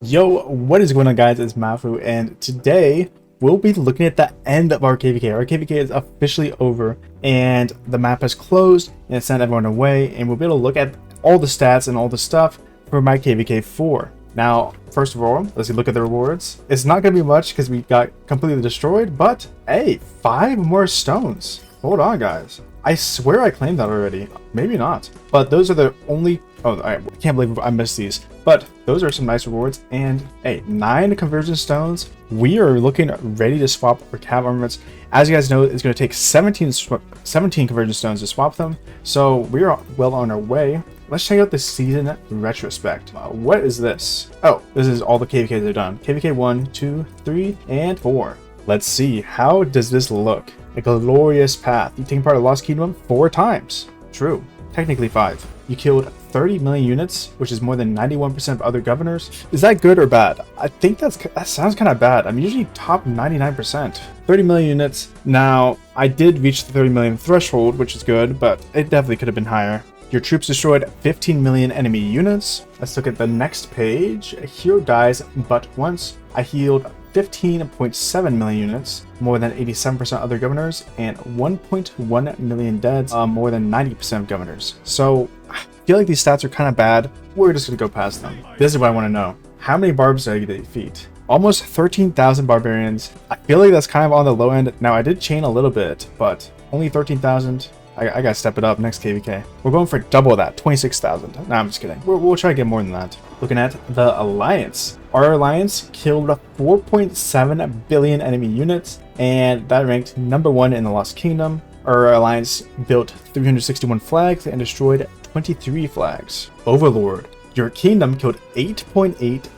Yo, what is going on, guys? It's Maffu, and today we'll be looking at the end of our KvK. Our KvK is officially over, and the map has closed, and it sent everyone away, and we'll be able to look at all the stats and all the stuff for my KvK 4. Now, first of all, let's look at the rewards. It's not going to be much because we got completely destroyed, but hey, 5 more stones. Hold on, guys. I swear I claimed that already. Maybe not. But those are the only... Oh, I can't believe I missed these. But those are some nice rewards. And hey, 9 conversion stones. We are looking ready to swap our cav armaments. As you guys know, it's going to take 17 conversion stones to swap them. So we are well on our way. Let's check out the season retrospect. What is this? Oh, this is all the KvKs they've done. KvK 1, 2, 3, and 4. Let's see. How does this look? A glorious path. You've taken part of Lost Kingdom 4 times. True. Technically 5. You killed 30 million units, which is more than 91% of other governors. Is that good or bad? I think that sounds kind of bad. I'm usually top 99%. 30 million units. Now, I did reach the 30 million threshold, which is good, but it definitely could have been higher. Your troops destroyed 15 million enemy units. Let's look at the next page. A hero dies but once. I healed 15.7 million units, more than 87% other governors, and 1.1 million deads, more than 90% of governors. So I feel like these stats are kind of bad. We're just gonna go past them. This is what I want to know. How many barbs did I defeat? Almost 13,000 barbarians. I feel like that's kind of on the low end. Now I did chain a little bit, but only 13,000. I gotta step it up next KvK. We're going for double that, 26,000. Nah, I'm just kidding. We'll try to get more than that. Looking at the Alliance. Our Alliance killed 4.7 billion enemy units, and that ranked number 1 in the Lost Kingdom. Our Alliance built 361 flags and destroyed 23 flags. Overlord. Your kingdom killed 8.8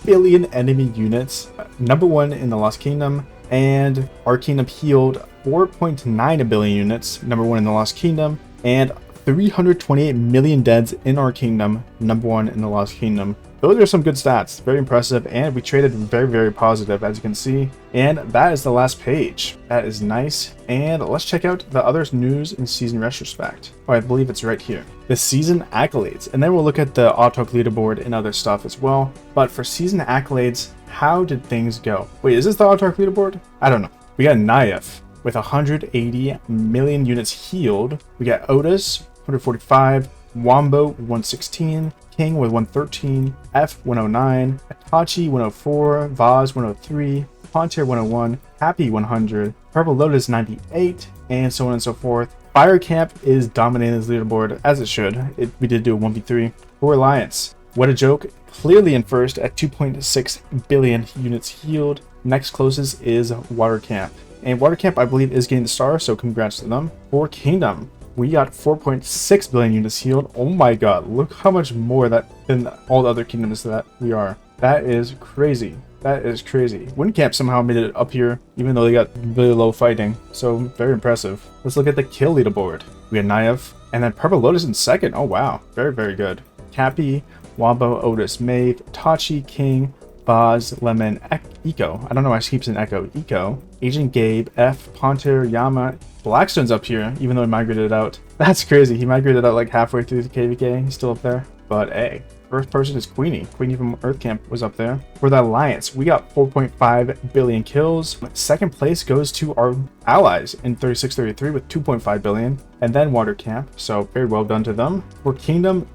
billion enemy units, number 1 in the Lost Kingdom, and our kingdom healed 4.9 billion units, number 1 in the Lost Kingdom, and 328 million deads in our kingdom, number 1 in the Lost Kingdom. Those are some good stats, very impressive, and we traded very positive, as you can see. And that is the last page. That is nice. And let's check out the other news in season retrospect. Oh, I believe it's right here. The season accolades, and then we'll look at the auto leaderboard and other stuff as well. But for season accolades, how did things go? Wait, is this the auto leaderboard? I don't know. We got Naif with 180 million units healed. We got Otis, 145, Wombo, 116, King with 113, F 109, Itachi 104, Vaz 103, Pontier 101, Happy 100, Purple Lotus 98, and so on and so forth. Fire Camp is dominating this leaderboard, as it should. We did do a 1v3. For Alliance, what a joke. Clearly in first at 2.6 billion units healed. Next closest is Water Camp. And Water Camp, I believe, is getting the star, so congrats to them. For Kingdom, we got 4.6 billion units healed. Oh my god, look how much more that than all the other kingdoms that we are. That is crazy. That is crazy. Wind Camp somehow made it up here, even though they got really low fighting. So, very impressive. Let's look at the kill leaderboard. We had Naev, and then Purple Lotus in second. Oh wow, very good. Cappy, Wombo, Otis, Maeve, Tachi, King, Boz, Lemon, Eco. I don't know why she keeps an Echo. Eco, Agent Gabe, F, Ponter, Yama. Blackstone's up here, even though he migrated out. That's crazy. He migrated out like halfway through the KvK. He's still up there. But hey, first person is Queenie. Queenie from Earth Camp was up there. For the Alliance, we got 4.5 billion kills. Second place goes to our allies in 3633 with 2.5 billion. And then Water Camp. So very well done to them. For Kingdom,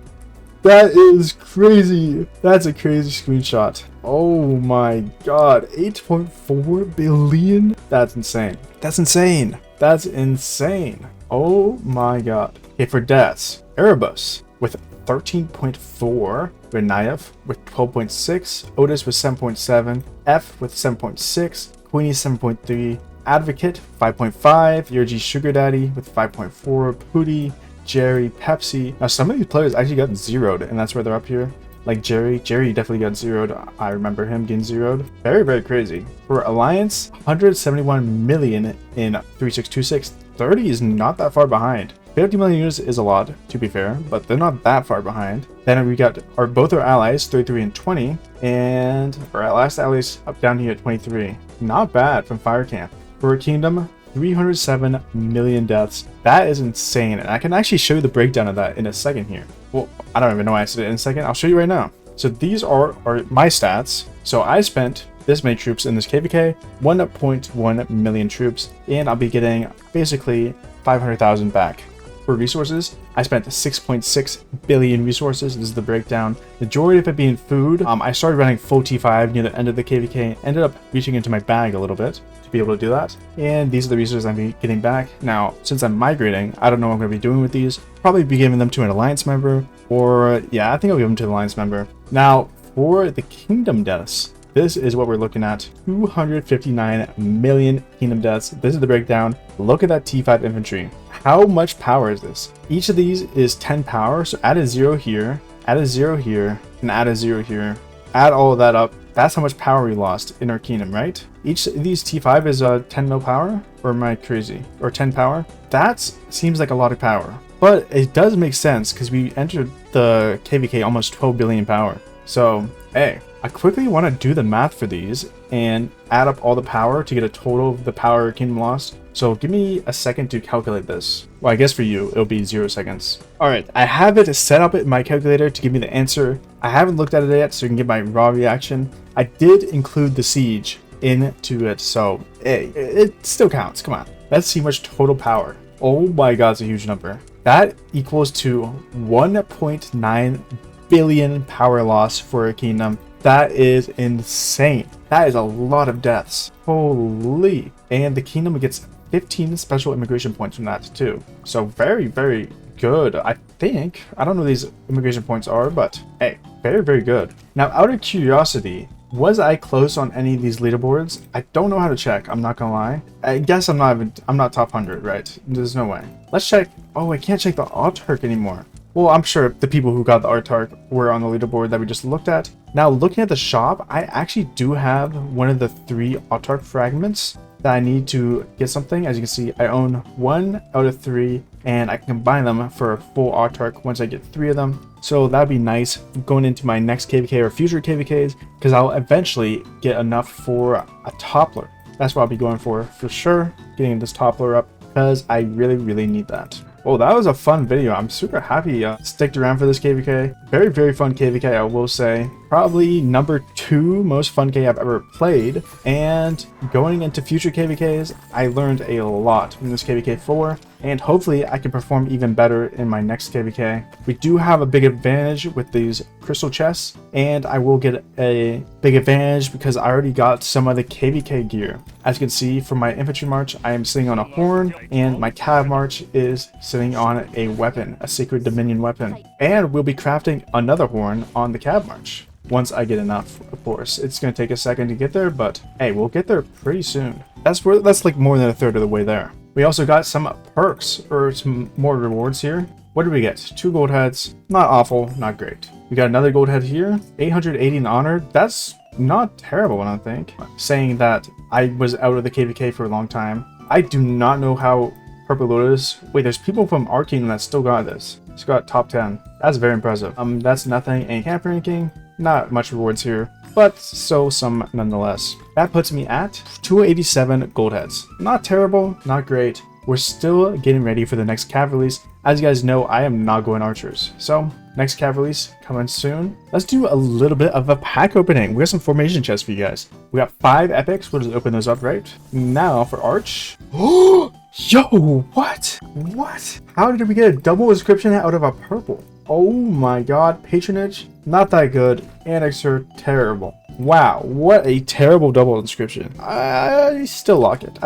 that is crazy. That's a crazy screenshot. Oh my god. 8.4 billion? That's insane. That's insane. That's insane. Oh my god. Okay, for deaths, Erebus with 13.4, Renayev with 12.6, Otis with 7.7, F with 7.6, Queenie 7.3, Advocate 5.5, Your G Sugar Daddy with 5.4, Pooty, Jerry, Pepsi. Now some of these players actually got zeroed, and that's why they're up here. Like Jerry definitely got zeroed. I remember him getting zeroed. Very crazy. For Alliance, 171 million in 3626. 30 is not that far behind. 50 million units is a lot, to be fair, but they're not that far behind. Then we got both our allies, 33 and 20, and our last allies up down here at 23. Not bad from Fire Camp. For Kingdom, 307 million deaths. That is insane, and I can actually show you the breakdown of that in a second here. Well, I don't even know why I said it in a second. I'll show you right now. So these are my stats. So I spent this many troops in this KvK, 1.1 million troops, and I'll be getting basically 500,000 back. For resources, I spent 6.6 billion resources. This is the breakdown. Majority of it being food. I started running full T5 near the end of the KvK. Ended up reaching into my bag a little bit to be able to do that. And these are the resources I'm getting back. Now, since I'm migrating, I don't know what I'm going to be doing with these. Probably be giving them to an alliance member, or yeah, I think I'll give them to an alliance member. Now, for the kingdom deaths, this is what we're looking at. 259 million kingdom deaths. This is the breakdown. Look at that T5 infantry. How much power is this? Each of these is 10 power, so add a 0 here, add a 0 here, and add a 0 here. Add all of that up. That's how much power we lost in our kingdom, right? Each of these T5 is 10 mil power, or am I crazy? Or 10 power? That seems like a lot of power. But it does make sense, because we entered the KvK almost 12 billion power. So, hey, I quickly want to do the math for these and add up all the power to get a total of the power kingdom lost. So give me a second to calculate this. Well, I guess for you, it'll be 0 seconds. All right, I have it set up in my calculator to give me the answer. I haven't looked at it yet, so you can get my raw reaction. I did include the siege into it, so hey, it still counts. Come on, let's see much total power. Oh my god, it's a huge number. That equals to 1.9 billion power loss for a kingdom. That is insane. That is a lot of deaths. Holy. And the kingdom gets 15 special immigration points from that too. So very, very good, I think. I don't know what these immigration points are, but hey, very, very good. Now, out of curiosity, was I close on any of these leaderboards? I don't know how to check, I'm not gonna lie. I guess I'm not top 100, right? There's no way. Let's check. Oh, I can't check the autarch anymore. Well, I'm sure the people who got the autarch were on the leaderboard that we just looked at. Now, looking at the shop, I actually do have one of the 3 autarch fragments that I need to get something. As you can see, I own 1 out of 3, and I can combine them for a full autarch once I get 3 of them. So that'd be nice going into my next KvK or future KvKs, because I'll eventually get enough for a toppler. That's what I'll be going for sure, getting this toppler up, because I really, really need that. Well, that was a fun video. I'm super happy sticked around for this KvK. Very, very fun KvK, I will say. Probably number 2 most fun K I've ever played. And going into future KvKs, I learned a lot from this KvK 4. And hopefully I can perform even better in my next KvK. We do have a big advantage with these crystal chests, and I will get a big advantage because I already got some of the KvK gear. As you can see from my infantry march, I am sitting on a horn, and my cav march is sitting on a weapon, a sacred dominion weapon. And we'll be crafting another horn on the cav march. Once I get enough, of course. It's going to take a second to get there, but hey, we'll get there pretty soon. That's like more than a third of the way there. We also got some perks, or some more rewards here. What did we get? 2 gold heads. Not awful, not great. We got another gold head here. 880 in honor. That's not terrible, I don't think. Saying that I was out of the KvK for a long time. I do not know how Purple Lotus... Wait, there's people from our kingdom that still got this. It's got top 10. That's very impressive. That's nothing. And camp ranking. Not much rewards here, but so some nonetheless. That puts me at 287 gold heads. Not terrible, not great. We're still getting ready for the next cav release. As you guys know, I am not going archers. So, next cav release coming soon. Let's do a little bit of a pack opening. We got some formation chests for you guys. We got 5 epics. We'll just open those up right now for arch. Oh, yo, what? What? How did we get a double inscription out of a purple? Oh my god, patronage, not that good. Annexer, terrible. Wow, what a terrible double inscription. I still lock it.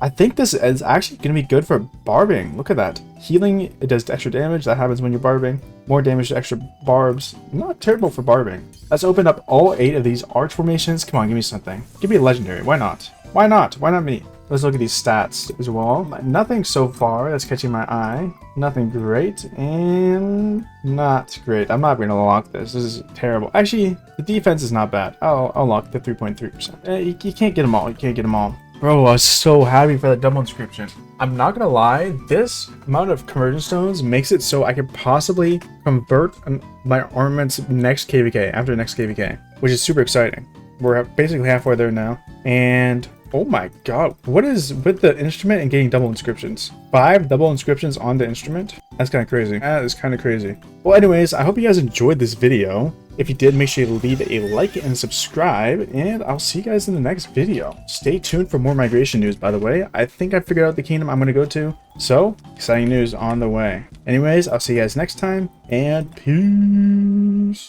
I think this is actually going to be good for barbing. Look at that. Healing, it does extra damage. That happens when you're barbing. More damage to extra barbs. Not terrible for barbing. Let's open up all 8 of these arch formations. Come on, give me something. Give me a legendary. Why not? Why not? Why not me? Let's look at these stats as well. Nothing so far that's catching my eye. Nothing great and not great. I'm not going to lock this. This is terrible. Actually, the defense is not bad. I'll lock the 3.3%. You can't get them all. You can't get them all. Bro, I was so happy for that double inscription. I'm not gonna lie, this amount of conversion stones makes it so I could possibly convert my armaments next KvK, after next KvK, which is super exciting. We're basically halfway there now, and oh my god, what is with the instrument and getting double inscriptions? 5 double inscriptions on the instrument? That's kind of crazy. That is kind of crazy. Well, anyways, I hope you guys enjoyed this video. If you did, make sure you leave a like and subscribe, and I'll see you guys in the next video. Stay tuned for more migration news, by the way. I think I figured out the kingdom I'm going to go to, so exciting news on the way. Anyways, I'll see you guys next time, and peace.